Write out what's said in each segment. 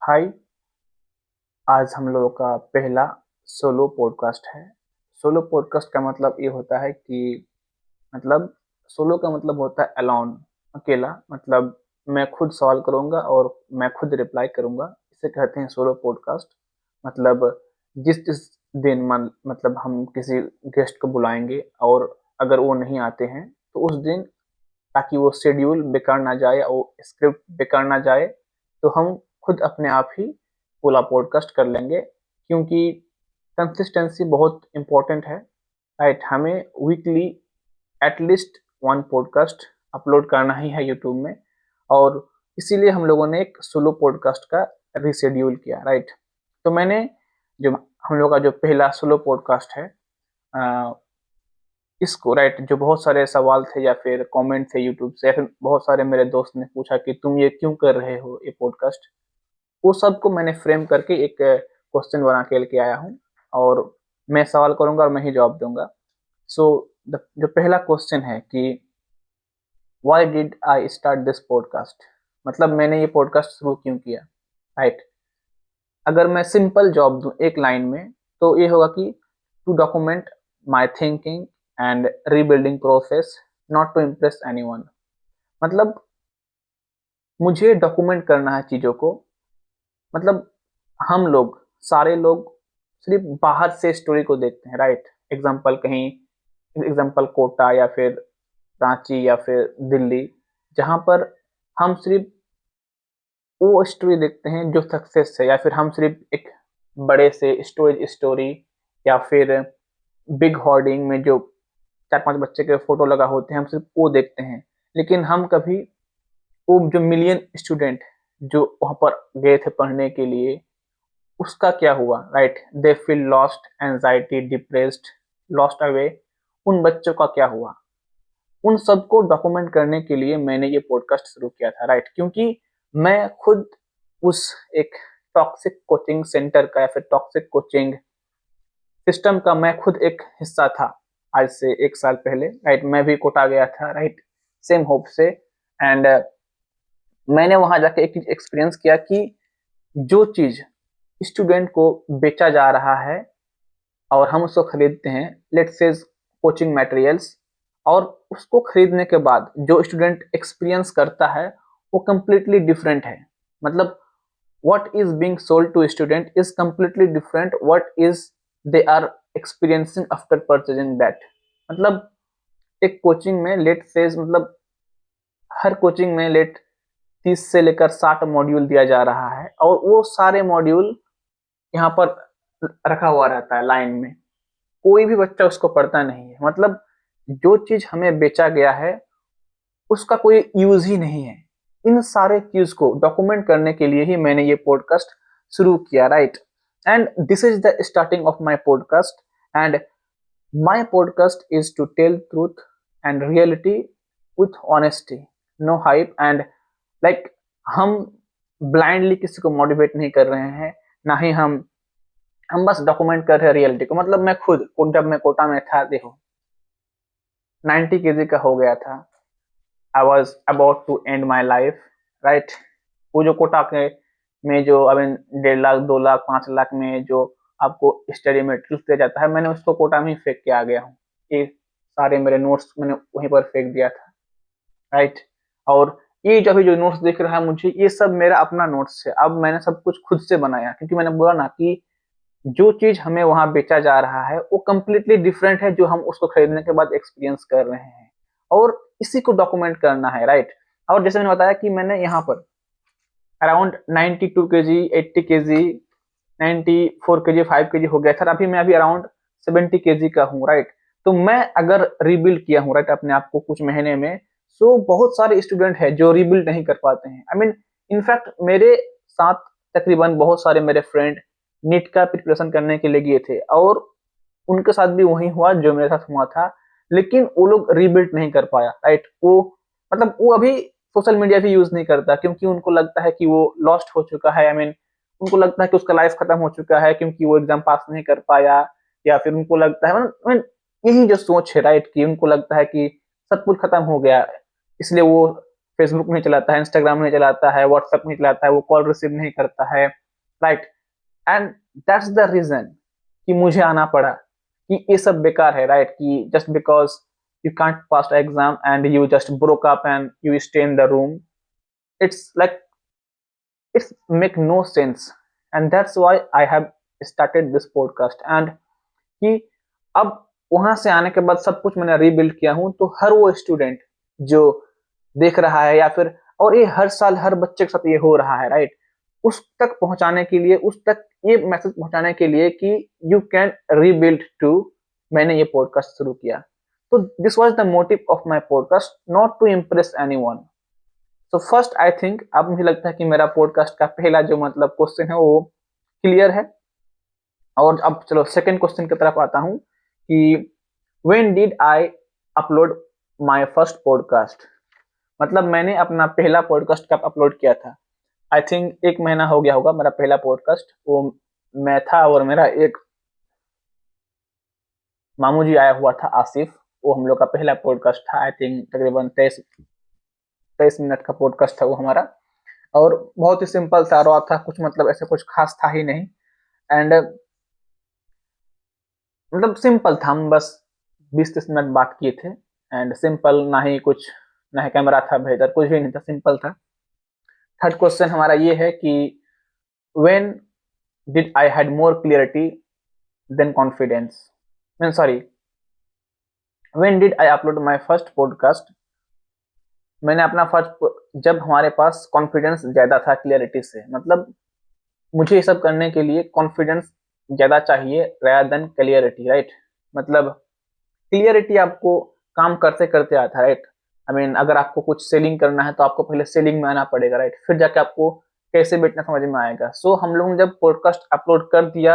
हाय। आज हम लोगों का पहला सोलो पॉडकास्ट है। सोलो पॉडकास्ट का मतलब ये होता है कि मतलब सोलो का मतलब होता है अलोन, अकेला। मतलब मैं खुद सवाल करूंगा और मैं खुद रिप्लाई करूंगा, इसे कहते हैं सोलो पॉडकास्ट। मतलब जिस जिस दिन मन मतलब हम किसी गेस्ट को बुलाएंगे और अगर वो नहीं आते हैं तो उस दिन, ताकि वो शेड्यूल बेकार ना जाए और स्क्रिप्ट बेकार ना जाए, तो हम खुद अपने आप ही पूरा पॉडकास्ट कर लेंगे। क्योंकि कंसिस्टेंसी बहुत इम्पोर्टेंट है, राइट। हमें weekly at least one podcast upload करना ही है यूट्यूब में। और इसीलिए हम लोगों ने एक सोलो पॉडकास्ट का रिशेड्यूल किया, राइट। तो मैंने जो हम लोग का जो पहला सोलो पॉडकास्ट है, इसको, राइट, जो बहुत सारे सवाल थे या फिर कमेंट थे यूट्यूब से, या फिर बहुत सारे मेरे दोस्त ने पूछा कि तुम ये क्यों कर रहे हो ये पॉडकास्ट, वो सबको मैंने फ्रेम करके एक क्वेश्चन बना के लेके आया हूँ। और मैं सवाल करूंगा और मैं ही जवाब दूंगा। सो जो पहला क्वेश्चन है कि why did I start this podcast, मतलब मैंने ये पॉडकास्ट शुरू क्यों किया, राइट। अगर मैं सिंपल जवाब दूं एक लाइन में, तो ये होगा कि to document my thinking and rebuilding process, not to impress anyone. मतलब मुझे डॉक्यूमेंट करना है चीज़ों को। मतलब हम लोग, सारे लोग सिर्फ बाहर से स्टोरी को देखते हैं, राइट। एग्जाम्पल कहीं, एग्जाम्पल कोटा या फिर रांची या फिर दिल्ली, जहाँ पर हम सिर्फ वो स्टोरी देखते हैं जो सक्सेस है, या फिर हम सिर्फ एक बड़े से स्टोरेज स्टोरी या फिर बिग होर्डिंग में जो 4-5 बच्चे के फोटो लगा होते हैं, हम सिर्फ वो देखते हैं। लेकिन हम कभी वो जो मिलियन स्टूडेंट जो वहाँ पर गए थे पढ़ने के लिए, उसका क्या हुआ, right. They feel lost, anxiety, depressed, lost away, उन बच्चों का क्या हुआ। उन सबको डॉक्यूमेंट करने के लिए मैंने ये पॉडकास्ट शुरू किया था, राइट। क्योंकि मैं खुद उस एक टॉक्सिक कोचिंग सेंटर का या फिर टॉक्सिक कोचिंग सिस्टम का मैं खुद एक हिस्सा था। आज से 1 साल पहले, राइट, मैं भी कोटा गया था, राइट, सेम होप से। एंड मैंने वहां जाके एक चीज एक्सपीरियंस किया कि जो चीज स्टूडेंट को बेचा जा रहा है और हम उसको खरीदते हैं, लेट्स से कोचिंग मटेरियल्स, और उसको खरीदने के बाद जो स्टूडेंट एक्सपीरियंस करता है वो कम्प्लीटली डिफरेंट है। मतलब what is being sold to student is completely different what is they are experiencing after purchasing that। मतलब एक कोचिंग में लेट से, मतलब हर कोचिंग में लेट 30 से लेकर 60 मॉड्यूल दिया जा रहा है, और वो सारे मॉड्यूल यहाँ पर रखा हुआ रहता है लाइन में। कोई भी बच्चा उसको पढ़ता नहीं है। मतलब जो चीज हमें बेचा गया है उसका कोई यूज ही नहीं है। इन सारे चीज को डॉक्यूमेंट करने के लिए ही मैंने ये पॉडकास्ट शुरू किया, right. And this is the starting of my podcast. And my podcast is to tell truth and reality with honesty, no hype and like, हम ब्लाइंडली किसी को मोटिवेट नहीं कर रहे हैं, ना ही हम बस डॉक्यूमेंट कर रहे हैं रियलिटी को। मतलब मैं खुद, जब मैं कोटा में था, देखो 90 kg का हो गया था। I was about to end my life, right. वो जो कोटा के में जो अभी 1.5 लाख 2 लाख 5 लाख में जो आपको स्टडी मटेरियल दिया जाता है, मैंने उसको कोटा में ही फेंक के आ गया हूँ। ये सारे मेरे नोट्स मैंने वहीं पर फेंक दिया था, राइट। और ये जो अभी जो नोट्स दिख रहा है मुझे, ये सब मेरा अपना नोट्स है। अब मैंने सब कुछ खुद से बनाया, क्योंकि मैंने बोला ना कि जो चीज हमें वहां बेचा जा रहा है वो कम्प्लीटली डिफरेंट है जो हम उसको खरीदने के बाद एक्सपीरियंस कर रहे हैं। और इसी को डॉक्यूमेंट करना है, राइट। और जैसे मैंने बताया कि मैंने यहाँ पर around 92 kg, 80 kg, 94 kg, 5 kg हो गया था। अभी अराउंड 70 kg का हूँ, राइट। तो मैं अगर रिबिल्ड किया हूँ, राइट, अपने आप को कुछ महीने में, सो बहुत सारे स्टूडेंट हैं जो रिबिल्ड नहीं कर पाते हैं। आई मीन इनफैक्ट मेरे साथ तकरीबन बहुत सारे मेरे फ्रेंड नीट का प्रिपरेशन करने के लिए गए थे, और उनके साथ भी वही हुआ जो मेरे साथ हुआ था। लेकिन वो लोग रीबिल्ड नहीं कर पाया, राइट। वो मतलब वो अभी सोशल मीडिया भी यूज नहीं करता, क्योंकि उनको लगता है कि वो लॉस्ट हो चुका है। आई मीन उनको लगता है कि उसका लाइफ खत्म हो चुका है क्योंकि वो एग्जाम पास नहीं कर पाया, या फिर उनको लगता है, मतलब यही जो सोच है, राइट, कि उनको लगता है कि सब कुछ खत्म हो गया, इसलिए वो फेसबुक नहीं चलाता है, इंस्टाग्राम नहीं चलाता है, व्हाट्सएप नहीं चलाता है, वो कॉल रिसीव नहीं करता है, right. And that's the reason कि मुझे आना पड़ा, कि ये सब बेकार है, राइट। कि just because you can't pass exam and you just broke up and you stay in the room, it's like it's make no sense. And that's why I have started this podcast. And कि अब वहां से आने के बाद सब कुछ मैंने रीबिल्ड किया हूं, तो हर वो स्टूडेंट जो देख रहा है, या फिर और ये हर साल हर बच्चे के साथ ये हो रहा है, राइट, उस तक पहुंचाने के लिए, उस तक ये मैसेज पहुंचाने के लिए कि यू कैन रीबिल्ड टू, मैंने ये पॉडकास्ट शुरू किया। तो this was the motive of my podcast, not to impress anyone. So first I think, अब मुझे लगता है कि मेरा पॉडकास्ट का पहला जो मतलब क्वेश्चन है वो क्लियर है। और अब चलो सेकंड क्वेश्चन की तरफ आता हूं कि when did I upload my first podcast, मतलब मैंने अपना पहला पॉडकास्ट कब अपलोड किया था। आई थिंक 1 महीना हो गया होगा मेरा पहला पॉडकास्ट। वो मैं था और मेरा एक मामू जी आया हुआ था, आसिफ। वो हम लोग का पहला पॉडकास्ट था। आई थिंक तकरीबन 23 मिनट का पॉडकास्ट था वो हमारा। और बहुत ही सिंपल सा रहा था, कुछ मतलब ऐसे कुछ खास था ही नहीं। एंड मतलब सिंपल था, हम बस 20-30 मिनट बात किए थे। एंड सिंपल, ना ही कुछ, ना ही कैमरा था बेहतर, कुछ भी नहीं था, सिंपल था। थर्ड क्वेश्चन हमारा ये है कि when did I had more clarity than confidence, mean sorry, when did I upload my first podcast, मैंने अपना फर्स्ट, जब हमारे पास कॉन्फिडेंस ज्यादा था क्लियरिटी से। मतलब मुझे ये सब करने के लिए कॉन्फिडेंस ज्यादा चाहिए rather देन क्लियरिटी, राइट। मतलब क्लियरिटी आपको काम करते करते आता है, राइट। आई मीन अगर आपको कुछ सेलिंग करना है तो आपको पहले सेलिंग में आना पड़ेगा, राइट, फिर जाके आपको कैसे बेचना समझ में आएगा। सो हम लोगों ने जब पॉडकास्ट अपलोड कर दिया,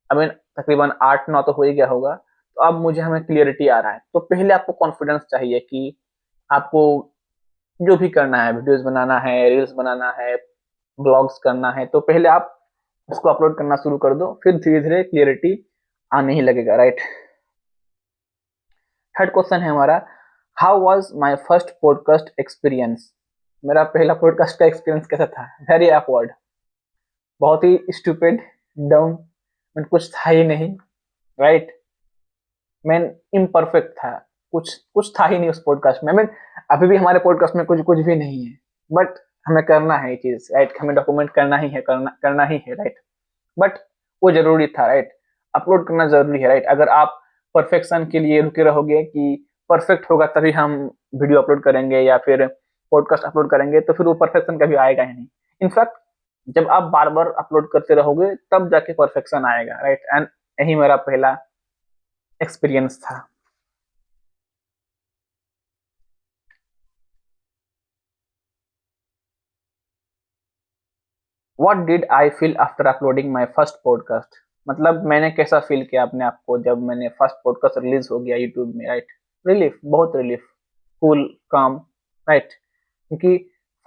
आई मीन तकरीबन 8-9 तो हो ही गया होगा, तो अब मुझे हमें क्लियरिटी आ रहा है। तो पहले आपको कॉन्फिडेंस चाहिए कि आपको जो भी करना है, वीडियोस बनाना है, रील्स बनाना है, ब्लॉग्स करना है, तो पहले आप उसको अपलोड करना शुरू कर दो, फिर धीरे धीरे क्लियरिटी आने ही लगेगा, राइट। थर्ड क्वेश्चन है हमारा, how was my first podcast experience, मेरा पहला पॉडकास्ट का एक्सपीरियंस कैसा था। वेरी ऑकवर्ड, बहुत ही स्टूपिड, डम, कुछ था ही नहीं, राइट। मैं इम्परफेक्ट था, कुछ कुछ था ही नहीं उस पॉडकास्ट में। मैं अभी भी हमारे पॉडकास्ट में कुछ कुछ भी नहीं है, बट हमें करना है ये चीज, राइट। हमें डॉक्यूमेंट करना ही है, करना ही है, राइट। बट वो जरूरी था, राइट। अपलोड करना जरूरी है, राइट। अगर आप परफेक्शन के लिए रुके रहोगे कि परफेक्ट होगा तभी हम वीडियो अपलोड करेंगे या फिर पॉडकास्ट अपलोड करेंगे, तो फिर वो परफेक्शन कभी आएगा ही नहीं। इनफैक्ट जब आप बार बार अपलोड करते रहोगे तब जाके परफेक्शन आएगा, राइट। एंड यही मेरा पहला एक्सपीरियंस था। What did I feel after uploading my first podcast, मतलब मैंने कैसा फील किया अपने आप को जब मैंने फर्स्ट पॉडकास्ट रिलीज हो गया यूट्यूब में, राइट। रिलीफ, बहुत रिलीफ, कूल, काम, राइट। क्योंकि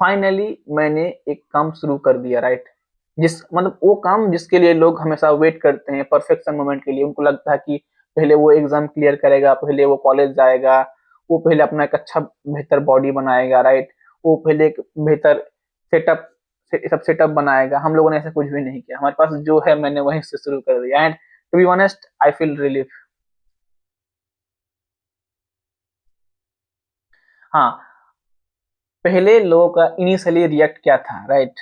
फाइनली मैंने एक काम शुरू कर दिया, राइट। जिस मतलब वो काम जिसके लिए लोग हमेशा वेट करते हैं, परफेक्शन मोमेंट के लिए। उनको लगता है कि पहले वो एग्जाम क्लियर करेगा, पहले वो कॉलेज जाएगा, वो पहले अपना एक अच्छा बेहतर बॉडी बनाएगा, राइट। वो पहले एक बेहतर सेटअप, सब सेटअप बनाएगा। हम लोगों ने ऐसा कुछ भी नहीं किया, हमारे पास जो है मैंने वहीं से शुरू कर दिया। And to be honest I feel relief. हाँ, पहले लोगों का इनिशियली रिएक्ट क्या था, राइट।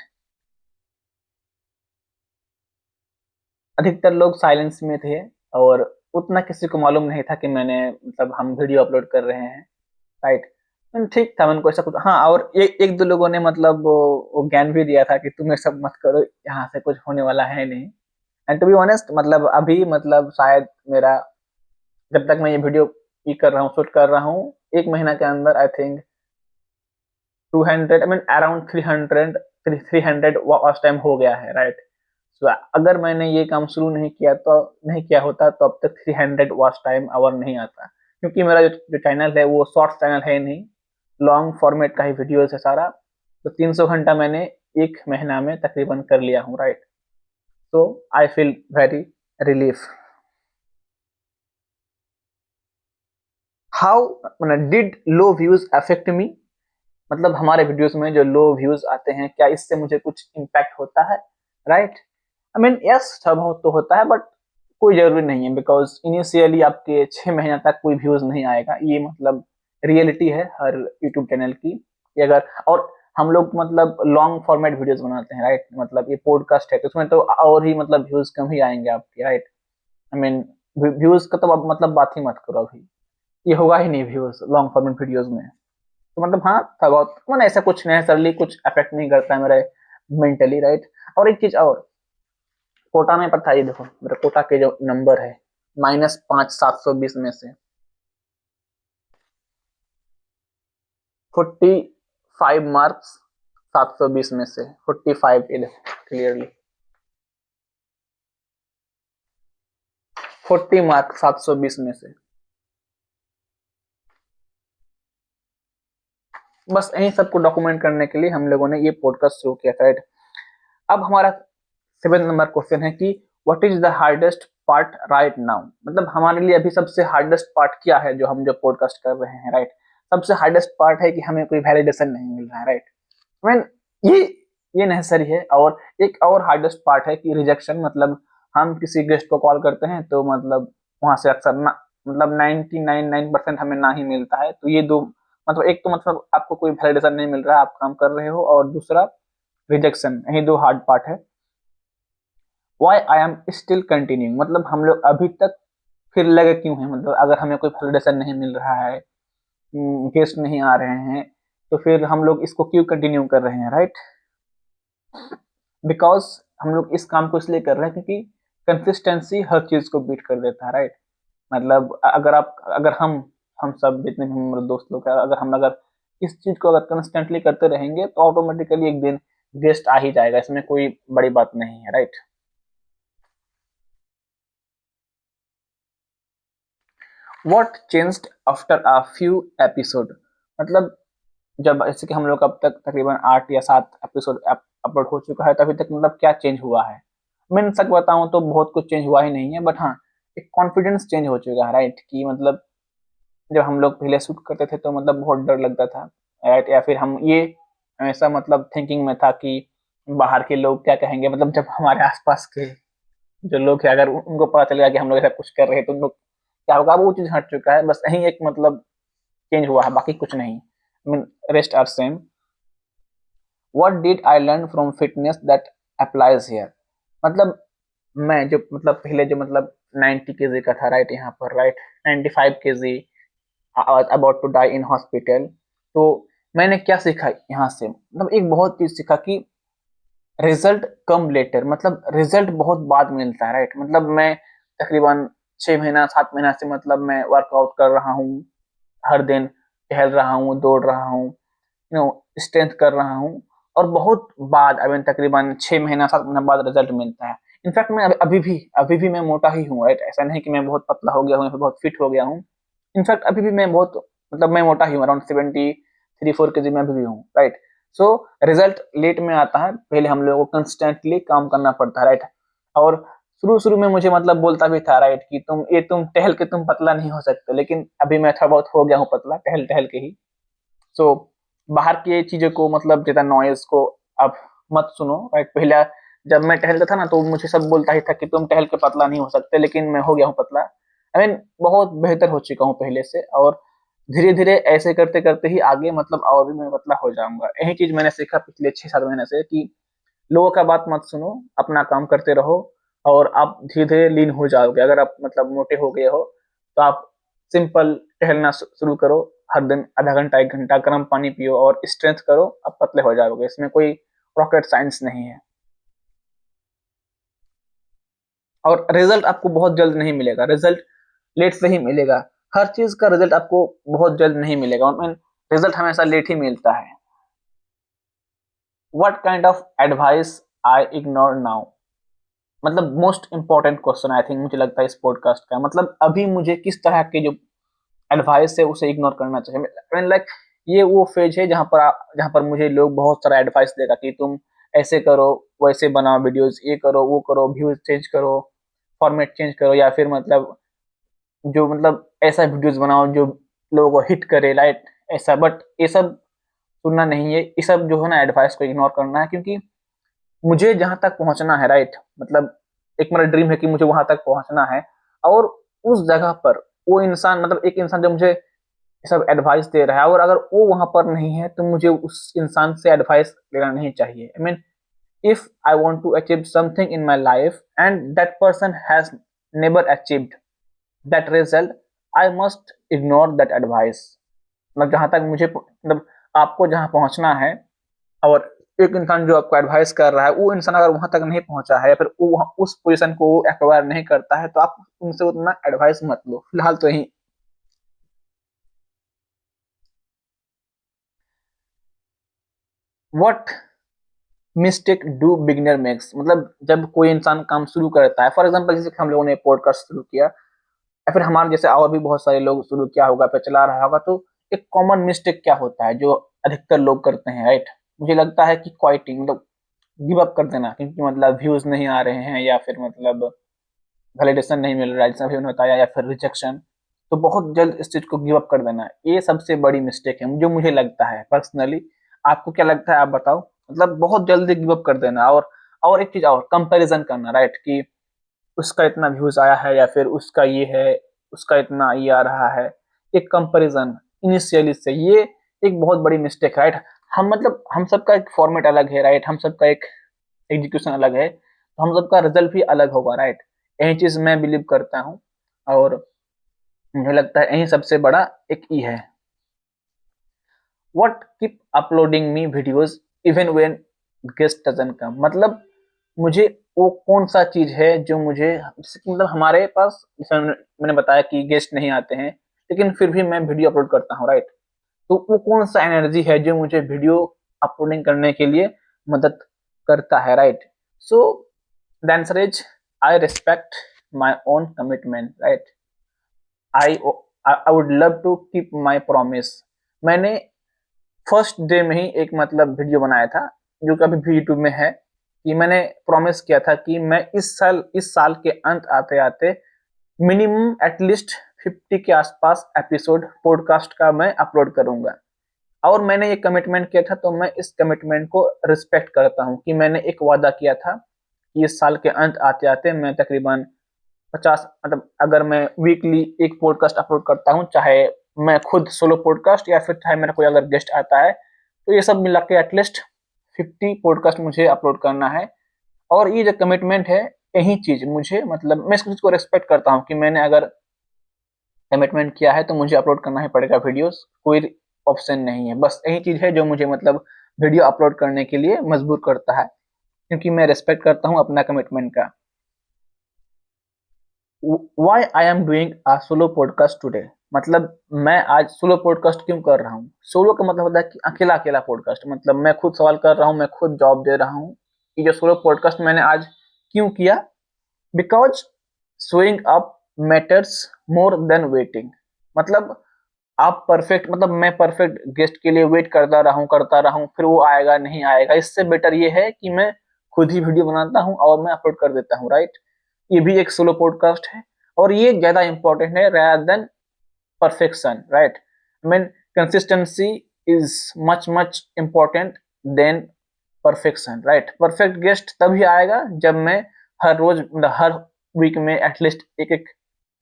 अधिकतर लोग साइलेंस में थे और उतना किसी को मालूम नहीं था कि मैंने मतलब हम वीडियो अपलोड कर रहे हैं, राइट। ठीक था, मैंने को ऐसा कुछ, हाँ। और एक दो लोगों ने मतलब वो ज्ञान भी दिया था कि तुम ये सब मत करो, यहाँ से कुछ होने वाला है नहीं। एंड टू बी ऑनेस्ट मतलब अभी मतलब शायद मेरा, जब तक मैं ये वीडियो ये कर रहा हूँ, शूट कर रहा हूँ, 1 महीना के अंदर I think 200, I mean around 300 watch time हो गया है, राइट। सो अगर मैंने ये काम शुरू नहीं किया होता तो अब तक 300 वॉच टाइम आवर नहीं आता। क्योंकि मेरा जो चैनल है वो शॉर्ट चैनल है नहीं, लॉन्ग फॉर्मेट का ही वीडियोस है सारा। तो 300 घंटा मैंने 1 महीना में तकरीबन कर लिया हूँ, राइट। तो I feel very relief. How did low views affect me, मतलब हमारे वीडियोस में जो लो व्यूज आते हैं, क्या इससे मुझे कुछ इम्पैक्ट होता है? राइट, आई मीन यस, थोड़ा बहुत तो होता है, बट कोई जरूरी नहीं है, बिकॉज इनिशियली आपके 6 महीना तक कोई व्यूज नहीं आएगा। ये मतलब रियलिटी है हर यूट्यूब चैनल की। ये अगर और हम लोग मतलब लॉन्ग फॉर्मेट वीडियोस बनाते हैं, राइट, मतलब ये पॉडकास्ट है तो उसमें तो और ही मतलब व्यूज कम ही आएंगे आपके, राइट। आई मीन व्यूज का तो आप मतलब बात ही मत करो, अभी ये होगा ही नहीं व्यूज लॉन्ग फॉर्मेट वीडियोस में। तो मतलब हाँ, था बहुत मैंने ऐसा कुछ नेचुरली कुछ अफेक्ट नहीं करता है मेरे मेंटली, राइट। और एक चीज और, कोटा में पता है, ये देखो मेरा कोटा के जो नंबर है -5 720 में से 45 मार्क्स, 720 में से 45, ये देखो क्लियरली 40 मार्क्स 720 में से। बस यही सबको डॉक्यूमेंट करने के लिए हम लोगों ने ये पॉडकास्ट शुरू किया था, राइट। अब हमारा 7 नंबर क्वेश्चन है कि what is the hardest part right now, मतलब हमारे लिए अभी सबसे हार्डेस्ट पार्ट क्या है जो हम जो पॉडकास्ट कर रहे हैं, राइट। सबसे हार्डेस्ट पार्ट है कि हमें कोई वैलिडेशन नहीं मिल रहा है, राइट। मीन ये ये नेसेसरी है। और एक और हार्डेस्ट पार्ट है कि रिजेक्शन, मतलब हम किसी गेस्ट को कॉल करते हैं तो मतलब वहां से अक्सर ना, मतलब 99.9% हमें ना ही मिलता है। तो ये दो मतलब, एक तो मतलब आपको कोई वैलिडेशन नहीं मिल रहा है, आप काम कर रहे हो, और दूसरा रिजेक्शन, यही दो हार्ड पार्ट है। Why I am still continuing, मतलब हम लोग अभी तक फिर लगे क्यों हैं, मतलब अगर हमें कोई वैलिडेशन नहीं मिल रहा है, गेस्ट नहीं आ रहे हैं, तो फिर हम लोग इसको क्यों कंटिन्यू कर रहे हैं, राइट। बिकॉज हम लोग इस काम को इसलिए कर रहे हैं क्योंकि कंसिस्टेंसी हर चीज को बीट कर देता है, राइट। मतलब अगर हम सब जितने भी हमारे दोस्त लोग हैं, अगर इस चीज को अगर कंस्टेंटली करते रहेंगे तो ऑटोमेटिकली एक दिन गेस्ट आ ही जाएगा, इसमें कोई बड़ी बात नहीं है, right. What changed after a few episode, मतलब जब जैसे कि हम लोग अब तक तकरीबन 8 या 7 एपिसोड अपलोड हो चुका है, तभी तक मतलब क्या चेंज हुआ है। मैं सच बताऊं तो बहुत कुछ चेंज हुआ ही नहीं है, बट हाँ, एक कॉन्फिडेंस चेंज हो चुका है, राइट। कि मतलब जब हम लोग पहले शूट करते थे तो मतलब बहुत डर लगता था, राइट। या फिर हम ये हमेशा मतलब थिंकिंग में था कि बाहर के लोग क्या कहेंगे, मतलब जब हमारे आसपास के जो लोग हैं अगर उनको पता चलेगा कि हम लोग ऐसा कुछ कर रहे हैं तो उन लोग क्या होगा, वो चीज हट चुका है। बस यही एक मतलब चेंज हुआ है, बाकी कुछ नहीं। Mean rest are same. What did I learn from fitness that applies here, मतलब मैं जो मतलब पहले जो मतलब 90 kg का था, राइट, यहाँ पर right 95 kg, about to die in hospital. तो मैंने क्या सीखा यहाँ से, मतलब एक बहुत चीज सीखा कि रिजल्ट कम लेटर, मतलब रिजल्ट बहुत बाद मिलता है, राइट। मतलब मैं तकरीबन 6 महीना 7 महीना से मतलब मैं वर्कआउट कर रहा हूँ, हर दिन टहल रहा हूँ, दौड़ रहा हूँ, स्ट्रेंथ कर रहा हूँ, और बहुत बाद अभी तकरीबन 6 महीना 7 महीना बाद रिजल्ट मिलता है। इनफैक्ट मैं अभी भी मैं मोटा ही हूँ, राइट। ऐसा नहीं कि मैं बहुत पतला हो गया हूँ या फिर बहुत फिट हो गया हूँ। इनफैक्ट अभी भी मैं बहुत मतलब मैं मोटा ही हूँ, अराउंड 73 4 kg में अभी भी हूँ, राइट। सो रिजल्ट लेट में आता है, पहले हम लोगों को कंस्टेंटली काम करना पड़ता है, राइट। और शुरू शुरू में मुझे मतलब बोलता भी था, राइट, कि तुम टहल के तुम पतला नहीं हो सकते, लेकिन अभी मैं थोड़ा बहुत हो गया हूँ पतला, टहल टहल के ही। सो बाहर की चीजों को मतलब ज्यादा नॉइज को अब मत सुनो, राइट। पहले जब मैं टहलता था ना तो मुझे सब बोलता ही था कि तुम टहल के पतला नहीं हो सकते, लेकिन मैं हो गया हूँ पतला। आई मीन बहुत बेहतर हो चुका हूँ पहले से, और धीरे धीरे ऐसे करते करते ही आगे मतलब और भी मैं पतला हो जाऊंगा। यही चीज मैंने सीखा पिछले 6 7 महीने से कि लोगों का बात मत सुनो, अपना काम करते रहो, और आप धीरे धीरे लीन हो जाओगे। अगर आप मतलब मोटे हो गए हो तो आप सिंपल टहलना शुरू करो, हर दिन आधा घंटा 1 घंटा गर्म पानी पियो और स्ट्रेंथ करो, आप पतले हो जाओगे। इसमें कोई रॉकेट साइंस नहीं है। और रिजल्ट आपको बहुत जल्द नहीं मिलेगा, रिजल्ट लेट से ही मिलेगा। हर चीज का रिजल्ट आपको बहुत जल्द नहीं मिलेगा, मीन रिजल्ट हमेशा लेट ही मिलता है। What kind of advice I ignore now, मतलब most important question I think मुझे लगता है इस पॉडकास्ट का, मतलब अभी मुझे किस तरह के जो एडवाइस है उसे इग्नोर करना चाहिए। मीन लाइक ये वो फेज है जहाँ पर मुझे लोग बहुत सारा एडवाइस देगा कि तुम ऐसे करो, वैसे बनाओ वीडियोस, ये करो वो करो, व्यूज चेंज करो, फॉर्मेट चेंज करो, या फिर मतलब जो मतलब ऐसा वीडियोस बनाओ जो लोगों को हिट करे, लाइट ऐसा। बट ये सब सुनना नहीं है, ये सब जो है ना एडवाइस को इग्नोर करना है, क्योंकि मुझे जहां तक पहुंचना है, राइट, मतलब एक मेरा ड्रीम है कि मुझे वहां तक पहुंचना है, और उस जगह पर वो इंसान, मतलब एक इंसान जो मुझे सब एडवाइस दे रहा है, और अगर वो वहां पर नहीं है तो मुझे उस इंसान से एडवाइस लेना नहीं चाहिए। I mean, if I want to achieve something in my life and that person has never achieved that result, I must ignore that advice. मतलब जहां तक मुझे, मतलब आपको जहां पहुंचना है, और एक इंसान जो आपको एडवाइस कर रहा है, वो इंसान अगर वहां तक नहीं पहुंचा है, या फिर वो उस पोजीशन को एक्वायर नहीं करता है, तो आप उनसे उतना एडवाइस मत लो फिलहाल तो यही। What mistake do beginner makes, मतलब जब कोई इंसान काम शुरू करता है, फॉर एग्जांपल जैसे कि हम लोगों ने पॉडकास्ट शुरू किया, या फिर हमारे जैसे और भी बहुत सारे लोग शुरू किया होगा, पे चला रहा होगा, तो एक कॉमन मिस्टेक क्या होता है जो अधिकतर लोग करते हैं, राइट? मुझे लगता है कि क्वाइटिंग, मतलब गिव अप कर देना, क्योंकि मतलब व्यूज नहीं आ रहे हैं, या फिर मतलब वैलिडेशन नहीं मिल रहा है, जैसा भी उन्होंने बताया, या फिर रिजेक्शन, तो बहुत जल्द इस चीज को गिव अप कर देना, ये सबसे बड़ी मिस्टेक है जो मुझे लगता है पर्सनली। आपको क्या लगता है, आप बताओ। मतलब बहुत जल्दी गिव अप कर देना, और एक चीज और, कंपैरिजन करना, राइट, कि उसका इतना व्यूज आया है, या फिर उसका ये है, उसका इतना ये आ रहा है, एक कंपैरिजन इनिशियली से, ये एक बहुत बड़ी मिस्टेक, राइट। हम मतलब हम सबका एक फॉर्मेट अलग है, राइट, हम सबका एक एग्जीक्यूशन अलग है, तो हम सबका रिजल्ट भी अलग होगा, राइट। यही चीज मैं बिलीव करता हूँ, और मुझे लगता है यही सबसे बड़ा एक ई है। What keep uploading me videos even when guest doesn't come, मतलब मुझे वो कौन सा चीज है जो मुझे, जैसे कि मतलब हमारे पास, जैसे मैंने बताया कि गेस्ट नहीं आते हैं, लेकिन फिर भी मैं वीडियो अपलोड करता हूँ, राइट। तो वो कौन सा एनर्जी है जो मुझे वीडियो अपलोडिंग करने के लिए मदद करता है, right. So the answer is, I respect my own commitment, right. I I would love to keep my promise. मैंने फर्स्ट डे में ही एक मतलब वीडियो बनाया था, जो कि अभी भी यूट्यूब में है, कि मैंने प्रॉमिस किया था कि मैं इस साल के अंत आते आते मिनिमम एटलीस्ट 50 के आसपास एपिसोड पॉडकास्ट का मैं अपलोड करूंगा। और मैंने ये कमिटमेंट किया था, तो मैं इस कमिटमेंट को रिस्पेक्ट करता हूँ, कि मैंने एक वादा किया था कि इस साल के अंत आते आते मैं तकरीबन 50, मतलब अगर मैं वीकली एक पॉडकास्ट अपलोड करता हूँ, चाहे मैं खुद सोलो पॉडकास्ट, या फिर चाहे मेरा कोई अगर गेस्ट आता है, तो ये सब मिला के एटलीस्ट 50 पॉडकास्ट मुझे अपलोड करना है। और ये जो कमिटमेंट है, यही चीज मुझे, मतलब मैं इस चीज को रिस्पेक्ट करता हूँ, कि मैंने अगर कमिटमेंट किया है तो मुझे अपलोड करना ही पड़ेगा वीडियोस, कोई ऑप्शन नहीं है। बस यही चीज है जो मुझे मतलब वीडियो अपलोड करने के लिए मजबूर करता है, क्योंकि मैं रिस्पेक्ट करता हूँ अपना कमिटमेंट का। Why I am doing a solo podcast today, मतलब मैं आज सोलो पॉडकास्ट क्यों कर रहा हूँ। सोलो का मतलब होता है कि अकेला अकेला पॉडकास्ट, मतलब मैं खुद सवाल कर रहा हूँ, मैं खुद जवाब दे रहा हूँ। ये जो सोलो पॉडकास्ट मैंने आज क्यों किया, because showing up matters more than waiting. मतलब आप परफेक्ट, मतलब मैं परफेक्ट गेस्ट के लिए वेट करता रहा हूँ, फिर वो आएगा नहीं आएगा, इससे बेटर ये है कि मैं खुद ही वीडियो बनाता हूँ और मैं अपलोड कर देता हूँ, राइट। ये भी एक सोलो पॉडकास्ट है, और ये ज्यादा इंपॉर्टेंट है rather than perfection, right. I mean, consistency is much much important than perfection, right. Perfect guest तभी आएगा जब मैं हर रोज, मतलब हर वीक में एटलीस्ट एक एक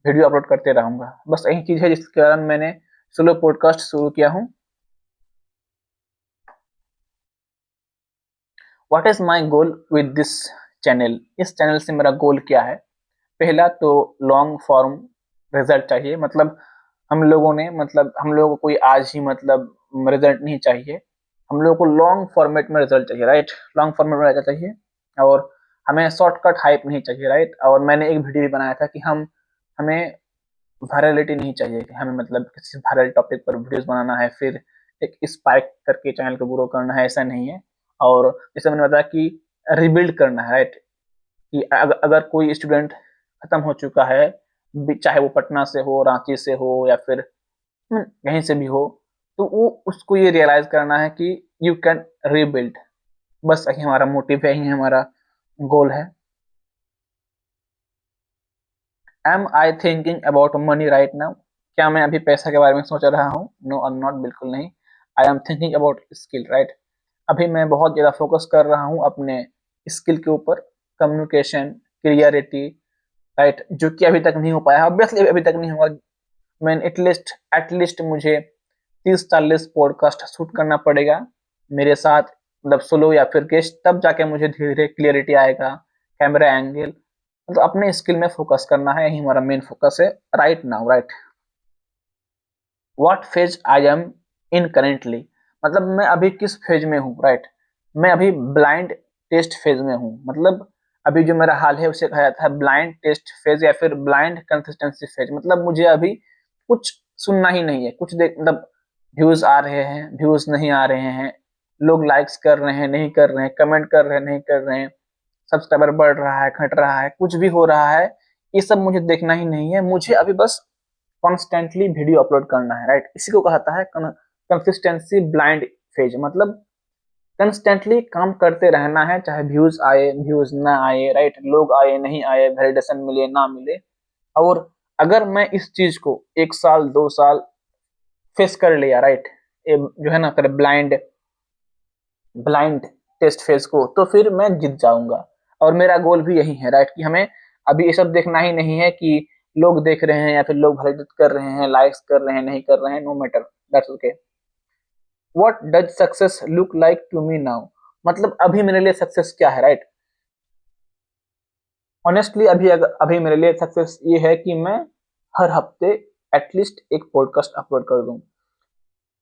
वीडियो अपलोड करते रहूंगा। बस यही चीज है जिसके कारण मैंने सोलो पॉडकास्ट शुरू किया हूँ। What is my goal with this channel, इस चैनल से मेरा गोल क्या है। पहला तो लॉन्ग फॉर्म रिजल्ट चाहिए, मतलब हम लोगों को कोई आज ही मतलब रिजल्ट नहीं चाहिए, हम लोगों को लॉन्ग फॉर्मेट में रिजल्ट चाहिए, राइट। लॉन्ग फॉर्मेट में रिजल्ट चाहिए, और हमें शॉर्टकट हाइप नहीं चाहिए, राइट। और मैंने एक वीडियो भी बनाया था कि हमें वायरलिटी नहीं चाहिए, कि हमें मतलब किसी वायरल टॉपिक पर वीडियोस बनाना है, फिर एक स्पाइक करके चैनल को ग्रो करना है, ऐसा नहीं है। और जैसे मैंने बताया कि रिबिल्ड करना है, राइट, कि अगर कोई स्टूडेंट खत्म हो चुका है, चाहे वो पटना से हो, रांची से हो, या फिर कहीं से भी हो, तो वो उसको ये रियलाइज करना है कि यू कैन रीबिल्ड। बस यही हमारा मोटिव है, यही हमारा गोल है। Am I thinking about money right now, क्या मैं अभी पैसा के बारे में सोच रहा हूँ? नो, आई एम नॉट, बिल्कुल नहीं। I am thinking about skill, right. अभी मैं बहुत ज़्यादा फोकस कर रहा हूँ अपने स्किल के ऊपर, कम्युनिकेशन, क्लियरिटी, राइट, जो कि अभी तक नहीं हो पाया, ऑब्वियसली अभी तक नहीं हुआ। मैं एटलीस्ट मुझे 30-40 पॉडकास्ट शूट करना पड़ेगा मेरे साथ, मतलब सोलो या फिर गेस्ट, तब जाके मुझे धीरे धीरे क्लियरिटी आएगा, कैमरा एंगल, मतलब अपने स्किल में फोकस करना है, यही हमारा मेन फोकस है right now, right. What phase I am in currently, मतलब मैं अभी किस फेज में हूँ, राइट। मैं अभी ब्लाइंड टेस्ट फेज में हूँ, मतलब अभी जो मेरा हाल है उसे कहा जाता है ब्लाइंड टेस्ट फेज या फिर ब्लाइंड कंसिस्टेंसी फेज। मतलब मुझे अभी कुछ सुनना ही नहीं है, कुछ देख, मतलब व्यूज आ रहे हैं, व्यूज नहीं आ रहे हैं, लोग लाइक्स कर रहे हैं नहीं कर रहे हैं, कमेंट कर रहे हैं नहीं कर रहे हैं, सब्सक्राइबर बढ़ रहा है घट रहा है, कुछ भी हो रहा है, ये सब मुझे देखना ही नहीं है। मुझे अभी बस कॉन्स्टेंटली वीडियो अपलोड करना है, राइट। इसी को कहता है कंसिस्टेंसी ब्लाइंड फेज, मतलब कंस्टेंटली काम करते रहना है, चाहे व्यूज आए व्यूज ना आए, राइट, लोग आए नहीं आए, वैलिडेशन मिले ना मिले। और अगर मैं इस चीज को 1 साल 2 साल फेस कर लिया, राइट, ये जो है ना कर ब्लाइंड टेस्ट फेज को, तो फिर मैं जीत जाऊंगा। और मेरा गोल भी यही है, राइट, कि हमें अभी ये सब देखना ही नहीं है कि लोग देख रहे हैं या फिर लोग वैलिडेट कर रहे हैं, लाइक्स कर रहे हैं नहीं कर रहे हैं, no matter, that's okay. What does success look like to me now, मतलब अभी मेरे लिए सक्सेस क्या है, राइट। ऑनेस्टली अभी मेरे लिए सक्सेस ये है कि मैं हर हफ्ते एटलीस्ट एक पॉडकास्ट अपलोड कर दूं।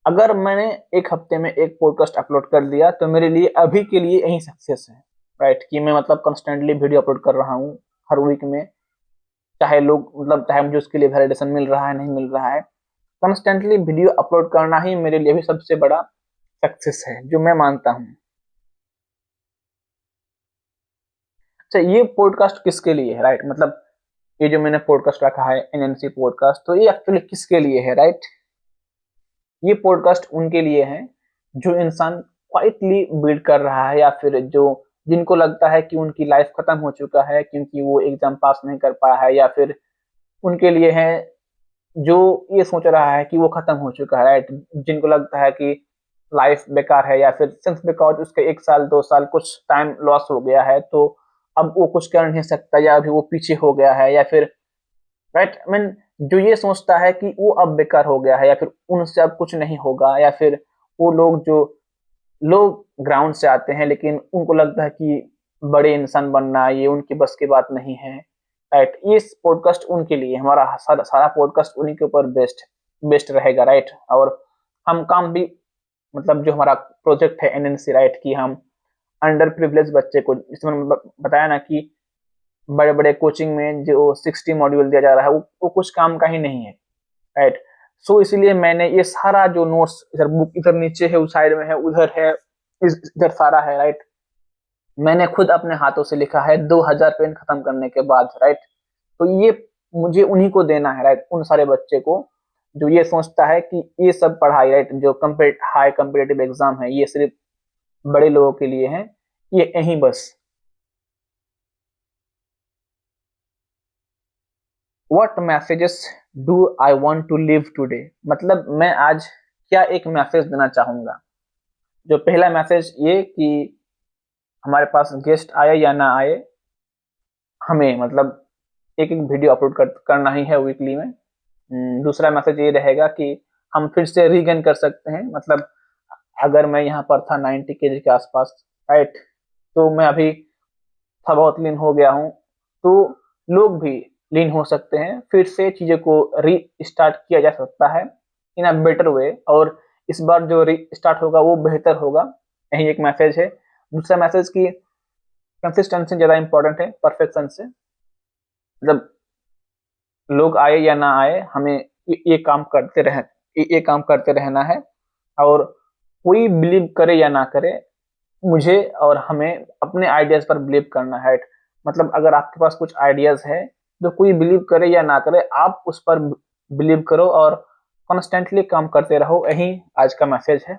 अगर मैंने एक हफ्ते में एक पॉडकास्ट अपलोड कर दिया तो मेरे लिए अभी के लिए यही सक्सेस है, राइट, कि मैं मतलब कंस्टेंटली वीडियो अपलोड कर रहा हूँ हर वीक में, चाहे लोग, मतलब चाहे मुझे उसके लिए वैलिडेशन मिल रहा है नहीं मिल रहा है, कंस्टेंटली वीडियो अपलोड करना ही मेरे लिए भी सबसे बड़ा सक्सेस है, जो मैं मानता हूँ। अच्छा, ये पॉडकास्ट किसके लिए है, राइट, मतलब ये जो मैंने पॉडकास्ट रखा है एनएनसी पॉडकास्ट, तो ये एक्चुअली किसके लिए है, राइट। ये पॉडकास्ट उनके लिए है जो इंसान क्वाइटली बिल्ड कर रहा है, या फिर जो जिनको लगता है कि उनकी लाइफ खत्म हो चुका है क्योंकि वो एग्जाम पास नहीं कर पाया है, या फिर उनके लिए है जो ये सोच रहा है कि वो खत्म हो चुका है, राइट, जिनको लगता है कि लाइफ बेकार है, या फिर सिंस बिकॉज उसके 1 साल 2 साल कुछ टाइम लॉस हो गया है, तो अब वो कुछ कर नहीं सकता, या अभी वो पीछे हो गया है, या फिर राइट, आई मीन जो ये सोचता है कि वो अब बेकार हो गया है, या फिर उनसे अब कुछ नहीं होगा, या फिर वो लोग जो लोग ग्राउंड से आते हैं लेकिन उनको लगता है कि बड़े इंसान बनना ये उनकी बस की बात नहीं है, राइट। ये पॉडकास्ट उनके लिए, हमारा सारा पॉडकास्ट उन्हीं के ऊपर बेस्ट बेस्ट रहेगा, राइट। और हम काम भी, मतलब जो हमारा प्रोजेक्ट है एनएनसी, राइट, कि हम अंडर प्रिविलेज बच्चे को, जिसमें मैंने बताया ना कि बड़े बड़े कोचिंग में जो 60 मॉड्यूल दिया जा रहा है वो कुछ काम का ही नहीं है, राइट। सो इसलिए मैंने ये सारा जो नोट्स, इधर बुक इधर नीचे है, उस साइड में है, उधर है, इधर सारा है, राइट, मैंने खुद अपने हाथों से लिखा है 2000 पेन खत्म करने के बाद, राइट। तो ये मुझे उन्हीं को देना है, राइट, उन सारे बच्चे को जो ये सोचता है कि ये सब पढ़ाई, राइट, जो हाई कम्पिटेटिव एग्जाम है ये सिर्फ बड़े लोगों के लिए है, ये यही बस। What messages do I want to live today, मतलब मैं आज क्या एक मैसेज देना चाहूंगा। जो पहला मैसेज ये कि हमारे पास गेस्ट आए या ना आए, हमें मतलब एक एक वीडियो अपलोड करना ही है वीकली में। दूसरा मैसेज ये रहेगा कि हम फिर से रीगेन कर सकते हैं, मतलब अगर मैं यहाँ पर था 90 केजी के आसपास, राइट, तो मैं अभी था बहुत लीन हो गया हूँ, तो लोग भी लीन हो सकते हैं, फिर से चीज़ों को री स्टार्ट किया जा सकता है इन अ बेटर वे, और इस बार जो री स्टार्ट होगा वो बेहतर होगा, यही एक मैसेज है। दूसरा मैसेज की कंसिस्टेंसी ज़्यादा इंपॉर्टेंट है परफेक्शन से, मतलब लोग आए या ना आए हमें ये काम करते रह ये काम करते रहना है, और कोई बिलीव करे या ना करे, मुझे और हमें अपने आइडियाज पर बिलीव करना है, मतलब अगर आपके पास कुछ आइडियाज है तो कोई बिलीव करे या ना करे आप उस पर बिलीव करो और कॉन्स्टेंटली काम करते रहो, यही आज का मैसेज है।